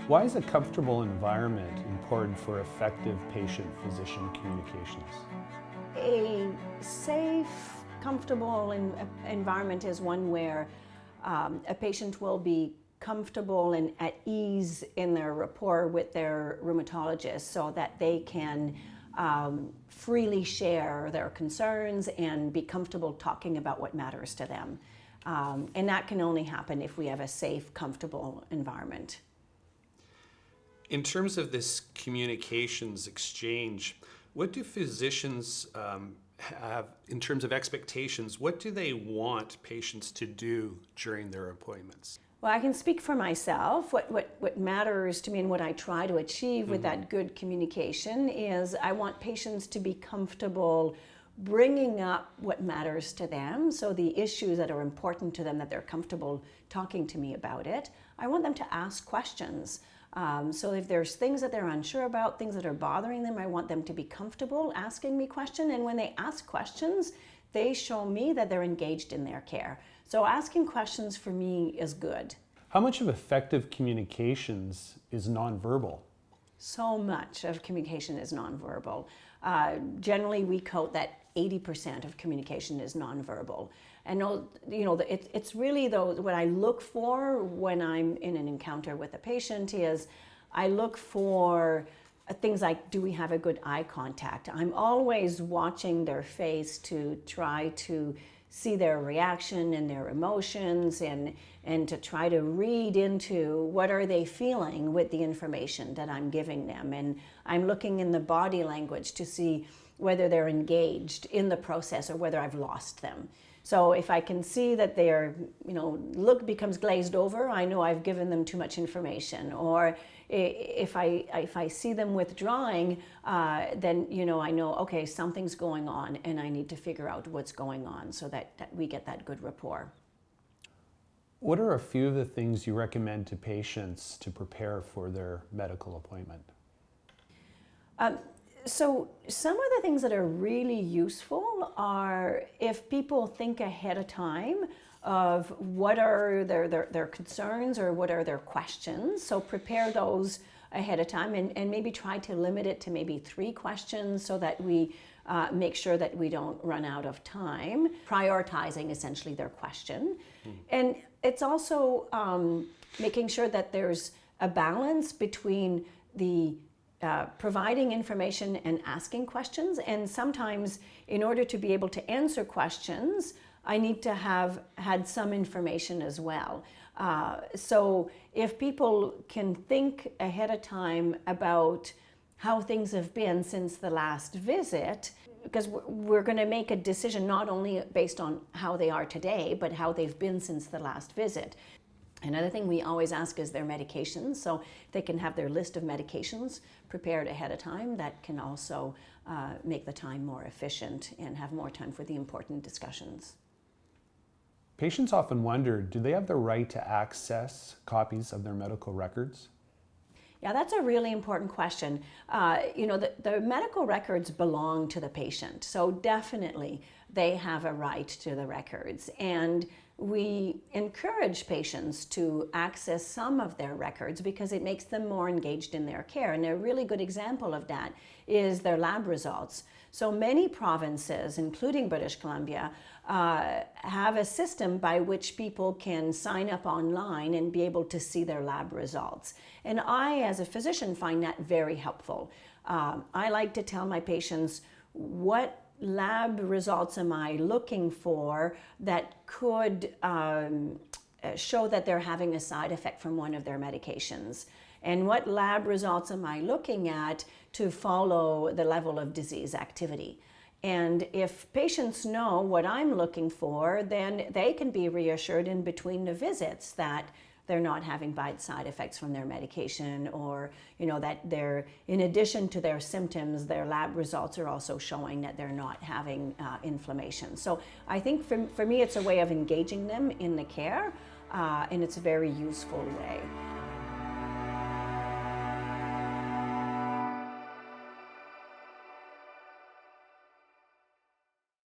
Why is a comfortable environment important for effective patient-physician communications? A safe, comfortable environment is one where a patient will be comfortable and at ease in their rapport with their rheumatologist so that they can freely share their concerns and be comfortable talking about what matters to them. And that can only happen if we have a safe, comfortable environment. In terms of this communications exchange, what do physicians have in terms of expectations? What do they want patients to do during their appointments? Well, I can speak for myself. What matters to me and what I try to achieve with that good communication is I want patients to be comfortable bringing up what matters to them, so the issues that are important to them, that they're comfortable talking to me about it. I want them to ask questions. So if there's things that they're unsure about, things that are bothering them, I want them to be comfortable asking me questions. And when they ask questions, they show me that they're engaged in their care. So asking questions for me is good. How much of effective communications is nonverbal? So much of communication is nonverbal. Generally, we quote that 80% of communication is nonverbal. And it's really what I look for when I'm in an encounter with a patient is I look for things like, do we have a good eye contact? I'm always watching their face to try to see their reaction and their emotions and to try to read into what are they feeling with the information that I'm giving them. And I'm looking in the body language to see whether they're engaged in the process or whether I've lost them. So if I can see that their look becomes glazed over, I know I've given them too much information. Or if I see them withdrawing, then I know, okay, something's going on and I need to figure out what's going on so that we get that good rapport. What are a few of the things you recommend to patients to prepare for their medical appointment? So some of the things that are really useful are if people think ahead of time of what are their concerns or what are their questions. So prepare those ahead of time and maybe try to limit it to maybe 3 questions so that we make sure that we don't run out of time. Prioritizing essentially their question. And it's also making sure that there's a balance between the providing information and asking questions. And sometimes in order to be able to answer questions, I need to have had some information as well. So if people can think ahead of time about how things have been since the last visit, because we're going to make a decision not only based on how they are today, but how they've been since the last visit. Another thing we always ask is their medications, so they can have their list of medications prepared ahead of time. That can also make the time more efficient and have more time for the important discussions. Patients often wonder, do they have the right to access copies of their medical records? Yeah, that's a really important question. The medical records belong to the patient, so definitely they have a right to the records. And we encourage patients to access some of their records because it makes them more engaged in their care. And a really good example of that is their lab results. So many provinces, including British Columbia, have a system by which people can sign up online and be able to see their lab results. And I, as a physician, find that very helpful. I like to tell my patients what lab results am I looking for that could show that they're having a side effect from one of their medications? And what lab results am I looking at to follow the level of disease activity? And if patients know what I'm looking for, then they can be reassured in between the visits that they're not having bad side effects from their medication, or that they're, in addition to their symptoms, their lab results are also showing that they're not having inflammation. So I think for me it's a way of engaging them in the care, and it's a very useful way.